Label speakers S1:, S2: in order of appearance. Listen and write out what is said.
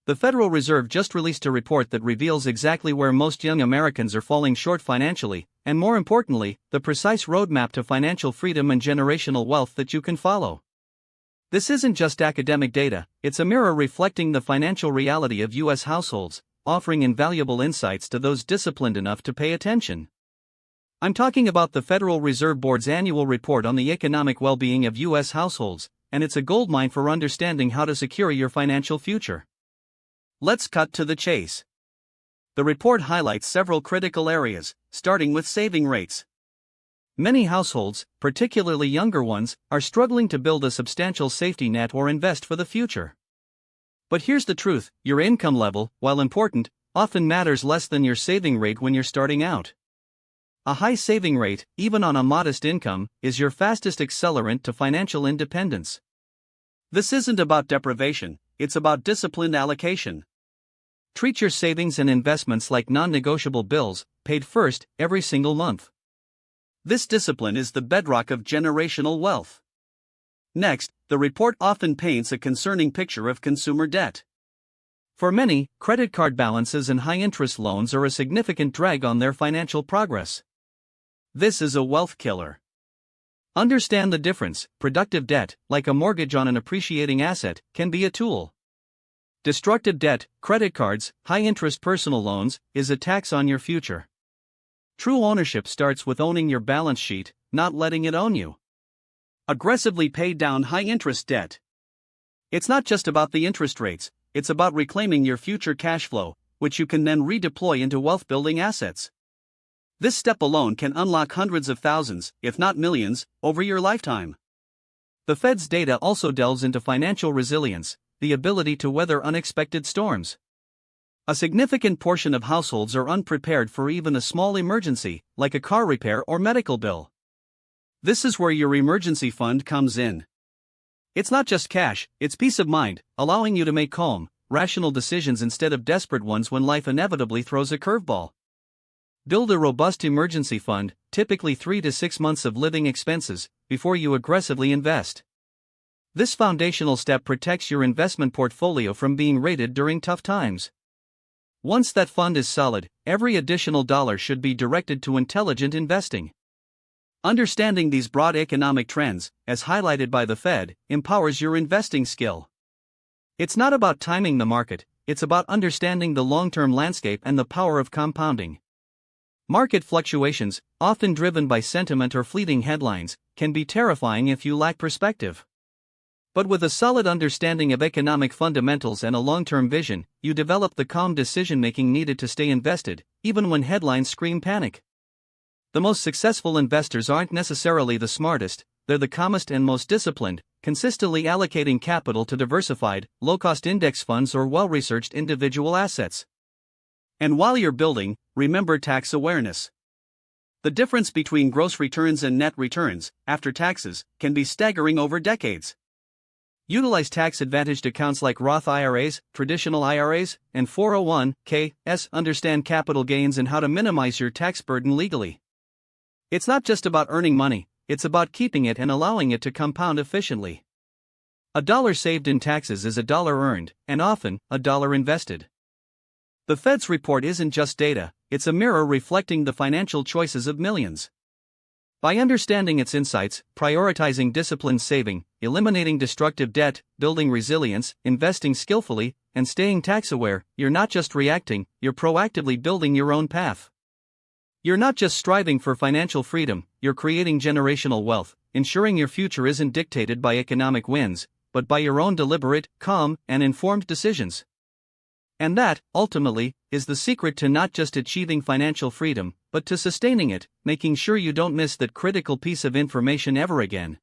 S1: The Federal Reserve just released a report that reveals exactly where most young Americans are falling short financially, and more importantly, the precise roadmap to financial freedom and generational wealth that you can follow. This isn't just academic data, it's a mirror reflecting the financial reality of U.S. households, offering invaluable insights to those disciplined enough to pay attention. I'm talking about the Federal Reserve Board's annual report on the economic well-being of U.S. households, and it's a goldmine for understanding how to secure your financial future. Let's cut to the chase. The report highlights several critical areas, starting with saving rates. Many households, particularly younger ones, are struggling to build a substantial safety net or invest for the future. But here's the truth: your income level, while important, often matters less than your saving rate when you're starting out. A high saving rate, even on a modest income, is your fastest accelerant to financial independence. This isn't about deprivation, it's about disciplined allocation. Treat your savings and investments like non-negotiable bills, paid first, every single month. This discipline is the bedrock of generational wealth. Next, the report often paints a concerning picture of consumer debt. For many, credit card balances and high-interest loans are a significant drag on their financial progress. This is a wealth killer. Understand the difference: productive debt, like a mortgage on an appreciating asset, can be a tool. Destructive debt, credit cards, high-interest personal loans, is a tax on your future. True ownership starts with owning your balance sheet, not letting it own you. Aggressively pay down high-interest debt. It's not just about the interest rates, it's about reclaiming your future cash flow, which you can then redeploy into wealth-building assets. This step alone can unlock hundreds of thousands, if not millions, over your lifetime. The Fed's data also delves into financial resilience, the ability to weather unexpected storms. A significant portion of households are unprepared for even a small emergency, like a car repair or medical bill. This is where your emergency fund comes in. It's not just cash, it's peace of mind, allowing you to make calm, rational decisions instead of desperate ones when life inevitably throws a curveball. Build a robust emergency fund, typically 3 to 6 months of living expenses, before you aggressively invest. This foundational step protects your investment portfolio from being raided during tough times. Once that fund is solid, every additional dollar should be directed to intelligent investing. Understanding these broad economic trends, as highlighted by the Fed, empowers your investing skill. It's not about timing the market, it's about understanding the long-term landscape and the power of compounding. Market fluctuations, often driven by sentiment or fleeting headlines, can be terrifying if you lack perspective. But with a solid understanding of economic fundamentals and a long-term vision, you develop the calm decision-making needed to stay invested, even when headlines scream panic. The most successful investors aren't necessarily the smartest, they're the calmest and most disciplined, consistently allocating capital to diversified, low-cost index funds or well-researched individual assets. And while you're building, remember tax awareness. The difference between gross returns and net returns, after taxes, can be staggering over decades. Utilize tax-advantaged accounts like Roth IRAs, traditional IRAs, and 401(k)s. Understand capital gains and how to minimize your tax burden legally. It's not just about earning money, it's about keeping it and allowing it to compound efficiently. A dollar saved in taxes is a dollar earned, and often, a dollar invested. The Fed's report isn't just data, it's a mirror reflecting the financial choices of millions. By understanding its insights, prioritizing disciplined saving, eliminating destructive debt, building resilience, investing skillfully, and staying tax-aware, you're not just reacting, you're proactively building your own path. You're not just striving for financial freedom, you're creating generational wealth, ensuring your future isn't dictated by economic winds, but by your own deliberate, calm, and informed decisions. And that, ultimately, is the secret to not just achieving financial freedom, but to sustaining it, making sure you don't miss that critical piece of information ever again.